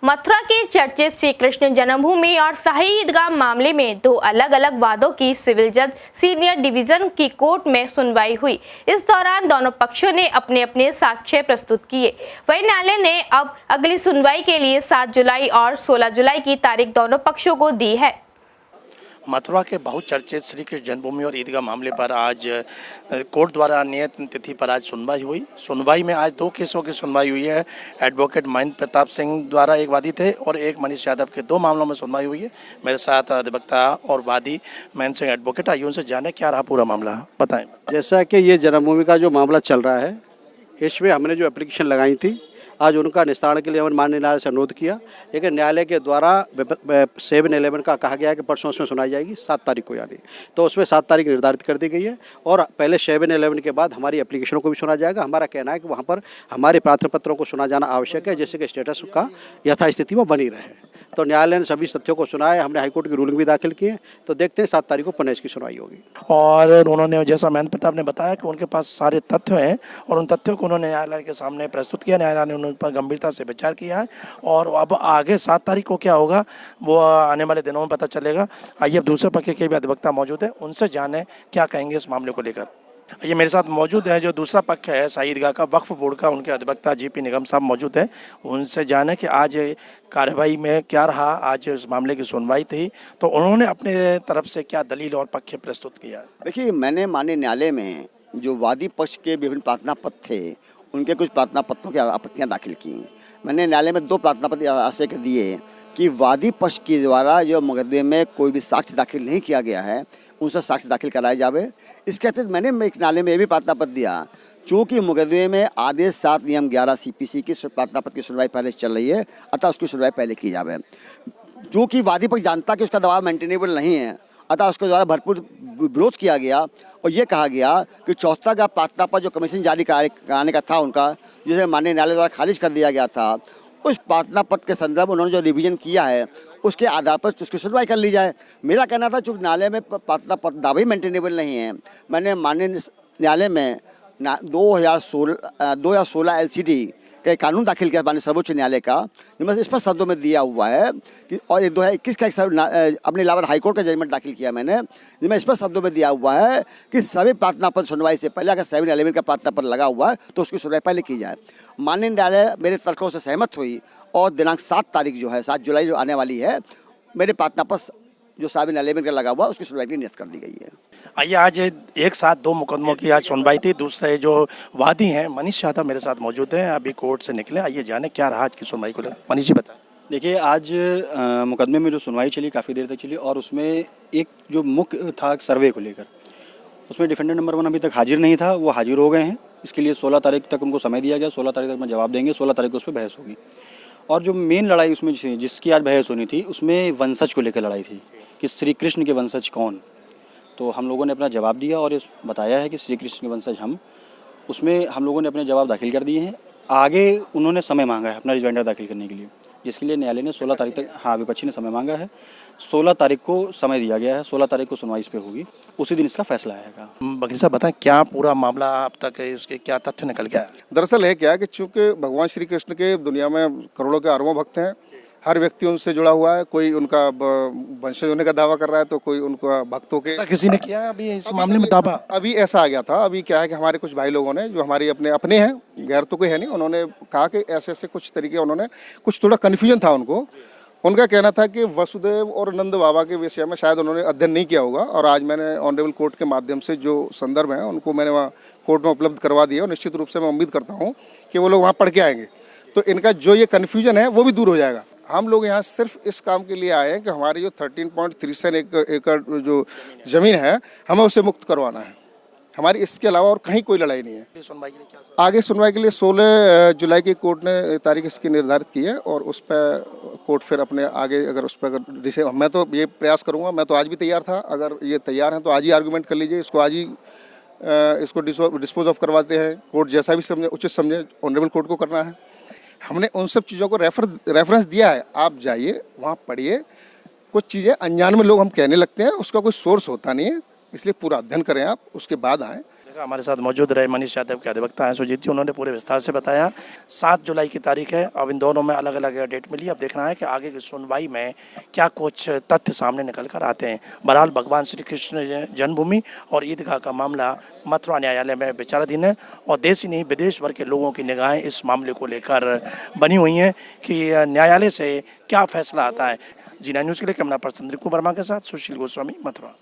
मथुरा के चर्चित श्री कृष्ण जन्मभूमि और शाही ईदगाह मामले में दो अलग अलग वादों की सिविल जज सीनियर डिवीजन की कोर्ट में सुनवाई हुई। इस दौरान दोनों पक्षों ने अपने अपने साक्ष्य प्रस्तुत किए। वहीं न्यायालय ने अब अगली सुनवाई के लिए 7 जुलाई और 16 जुलाई की तारीख दोनों पक्षों को दी है। मथुरा के बहुचर्चित श्री कृष्ण जन्मभूमि और ईदगाह मामले पर आज कोर्ट द्वारा नियत तिथि पर आज सुनवाई हुई। सुनवाई में आज 2 केसों की सुनवाई हुई है। एडवोकेट महेंद्र प्रताप सिंह द्वारा एक वादी थे और एक मनीष यादव के 2 मामलों में सुनवाई हुई है। मेरे साथ अधिवक्ता और वादी महेंद्र सिंह एडवोकेट, आइए उनसे जाने क्या रहा पूरा मामला, बताएं। जैसा कि ये जन्मभूमि का जो मामला चल रहा है, इसमें हमने जो एप्लीकेशन लगाई थी, आज उनका निस्तारण के लिए हमने माननीय न्यायालय से अनुरोध किया, लेकिन न्यायालय के द्वारा 7/11 का कहा गया है कि परसों उसमें सुनाई जाएगी 7 तारीख को, यानी तो उसमें 7 तारीख निर्धारित कर दी गई है। और पहले 7/11 के बाद हमारी एप्लीकेशनों को भी सुना जाएगा। हमारा कहना है कि वहाँ पर हमारे प्रार्थना पत्रों को सुना जाना आवश्यक है, जिससे कि स्टेटस का यथास्थिति वो बनी रहे। तो न्यायालय ने सभी तथ्यों को सुना है। हमने हाईकोर्ट की रूलिंग भी दाखिल की है, तो देखते हैं 7 तारीख को पुनः इसकी सुनवाई होगी। और उन्होंने, जैसा महेंद्र प्रताप ने बताया, कि उनके पास सारे तथ्य हैं और उन तथ्यों को उन्होंने न्यायालय के सामने प्रस्तुत किया। न्यायालय ने उन पर गंभीरता से विचार किया है और अब आगे 7 तारीख को क्या होगा वो आने वाले दिनों में पता चलेगा। आइए अब दूसरे पक्ष के भी अधिवक्ता मौजूद है, उनसे जाने क्या कहेंगे इस मामले को लेकर। ये मेरे साथ मौजूद है जो दूसरा पक्ष है शाही ईदगाह का, वक्फ बोर्ड का, उनके अधिवक्ता जीपी निगम साहब मौजूद है। उनसे जाने कि आज कार्रवाई में क्या रहा, आज इस मामले की सुनवाई थी तो उन्होंने अपने तरफ से क्या दलील और पक्ष प्रस्तुत किया। देखिए, मैंने माननीय न्यायालय में जो वादी पक्ष के विभिन्न प्रार्थना पत्र थे, उनके कुछ प्रार्थना पत्रों की आपत्तियाँ दाखिल की। मैंने न्यायालय में 2 प्रार्थना पत्र आशय के दिए कि वादी पक्ष के द्वारा जो मुकदमे में कोई भी साक्ष्य दाखिल नहीं किया गया है, उनसे साक्ष्य दाखिल कराए जावे। इसके तहत मैंने एक न्यायालय में ये भी प्रार्थना पत्र दिया, चूँकि मुकदमे में आदेश 7 नियम 11 CPC की प्रार्थना पत्र की सुनवाई पहले चल रही है, अतः उसकी सुनवाई पहले की जावे। चूँकि वादी पक्ष जानता कि उसका दबाव मेंटेनेबल नहीं है, अतः उसके द्वारा भरपूर विरोध किया गया और ये कहा गया कि 74 का प्रार्थना पत्र जो कमीशन जारी कराने का था उनका, जिसे माननीय न्यायालय द्वारा खारिज कर दिया गया था, उस प्रार्थना पत्र के संदर्भ उन्होंने जो रिवीजन किया है उसके आधार पर उसकी सुनवाई कर ली जाए। मेरा कहना था चूँकि न्यायालय में प्रार्थना पत्र दावे मेंटेनेबल नहीं है, मैंने माननीय न्यायालय में 2016 LCD का कानून दाखिल किया माननीय सर्वोच्च न्यायालय का, जिसमें स्पष्ट शब्दों में दिया हुआ है कि, और 2021 का अपने इलाहाबाद हाईकोर्ट का जजमेंट दाखिल किया मैंने, जिसमें स्पष्ट शब्दों में दिया हुआ है कि सभी प्रार्थना पत्र सुनवाई से पहले अगर 7/11 का प्रार्थना पत्र लगा हुआ है तो उसकी सुनवाई पहले की जाए। माननीय न्यायालय मेरे तर्कों से सहमत हुई और दिनांक 7 तारीख जो है, 7 जुलाई जो आने वाली है, मेरे प्रार्थना पत्र जो 7/11 का लगा हुआ उसकी सुनवाई नियत कर दी गई है। आइए, आज एक साथ 2 मुकदमों की आज सुनवाई थी। दूसरे जो वादी हैं मनीष यादव मेरे साथ मौजूद हैं, अभी कोर्ट से निकले। आइए जाने क्या रहा आज की सुनवाई को लेकर। मनीष जी बताएं। देखिए, आज मुकदमे में जो सुनवाई चली काफ़ी देर तक चली और उसमें एक जो मुख्य था सर्वे को लेकर, उसमें डिफेंडेंट नंबर 1 अभी तक हाजिर नहीं था, वो हाजिर हो गए हैं। इसके लिए 16 तारीख तक उनको समय दिया गया, 16 तारीख तक में जवाब देंगे, 16 तारीख को उस पर बहस होगी। और जो मेन लड़ाई उसमें जिसकी आज बहस होनी थी, उसमें वंशज को लेकर लड़ाई थी कि श्री कृष्ण के वंशज कौन। तो हम लोगों ने अपना जवाब दिया और ये बताया है कि श्री कृष्ण के वंशज हम, उसमें हम लोगों ने अपने जवाब दाखिल कर दिए हैं। आगे उन्होंने समय मांगा है अपना रिजॉइंडर दाखिल करने के लिए, जिसके लिए न्यायालय ने 16 तारीख तक, हाँ, विपक्षी ने समय मांगा है। 16 तारीख को समय दिया गया है, 16 तारीख को सुनवाई इस पर होगी, उसी दिन इसका फैसला आएगा। वकील साहब बताएं क्या पूरा मामला अब तक है, उसके क्या तथ्य निकल गया। दरअसल है क्या कि चूँकि भगवान श्री कृष्ण के दुनिया में करोड़ों के अरबों भक्त हैं, हर व्यक्ति उनसे जुड़ा हुआ है। कोई उनका वंशज होने का दावा कर रहा है तो कोई उनका भक्तों के। ऐसा किसी ने किया अभी इस मामले में दावा? अभी ऐसा आ गया था। अभी क्या है कि हमारे कुछ भाई लोगों ने, जो हमारे अपने हैं, गैर तो कोई है नहीं, उन्होंने कहा कि ऐसे कुछ तरीके, उन्होंने कुछ थोड़ा कन्फ्यूजन था उनको। उनका कहना था कि वसुदेव और नंद बाबा के विषय में शायद उन्होंने अध्ययन नहीं किया होगा, और आज मैंने ऑनरेबल कोर्ट के माध्यम से जो संदर्भ हैं उनको मैंने वहाँ कोर्ट में उपलब्ध करवा दिया और निश्चित रूप से मैं उम्मीद करता हूँ कि वो लोग वहाँ पढ़ के आएंगे तो इनका जो ये कन्फ्यूजन है वो भी दूर हो जाएगा। हम लोग यहाँ सिर्फ इस काम के लिए आए हैं कि हमारी जो 13.37 एकड़ जो ज़मीन है, हमें उसे मुक्त करवाना है। हमारी इसके अलावा और कहीं कोई लड़ाई नहीं है। आगे सुनवाई के लिए 16 जुलाई की कोर्ट ने तारीख इसकी निर्धारित की है और उस पर कोर्ट फिर अपने आगे, अगर उस पर अगर मैं तो ये प्रयास करूँगा, मैं तो आज भी तैयार था, अगर ये तैयार हैं तो आज ही आर्गूमेंट कर लीजिए, इसको आज ही इसको डिस्पोज ऑफ करवाते हैं। कोर्ट जैसा भी समझे, उचित समझे, ऑनरेबल कोर्ट को करना है। हमने उन सब चीज़ों को रेफरेंस दिया है, आप जाइए वहाँ पढ़िए। कुछ चीज़ें अनजान में लोग हम कहने लगते हैं, उसका कोई सोर्स होता नहीं है, इसलिए पूरा अध्ययन करें आप, उसके बाद आएँ। देखा, हमारे साथ मौजूद रहे मनीष यादव के अधिवक्ता हैं सुजीत जी, उन्होंने पूरे विस्तार से बताया। 7 जुलाई की तारीख है, अब इन दोनों में अलग अलग डेट मिली। अब देखना है कि आगे की सुनवाई में क्या कुछ तथ्य सामने निकल कर आते हैं। बहरहाल भगवान श्री कृष्ण जन्मभूमि और ईदगाह का मामला मथुरा न्यायालय में विचाराधीन है और देश ही नहीं विदेश भर के लोगों की निगाहें इस मामले को लेकर बनी हुई हैं कि न्यायालय से क्या फैसला आता है। जी9 न्यूज़ के लिए कैमरा पर्सन रिंकू वर्मा के साथ सुशील गोस्वामी, मथुरा।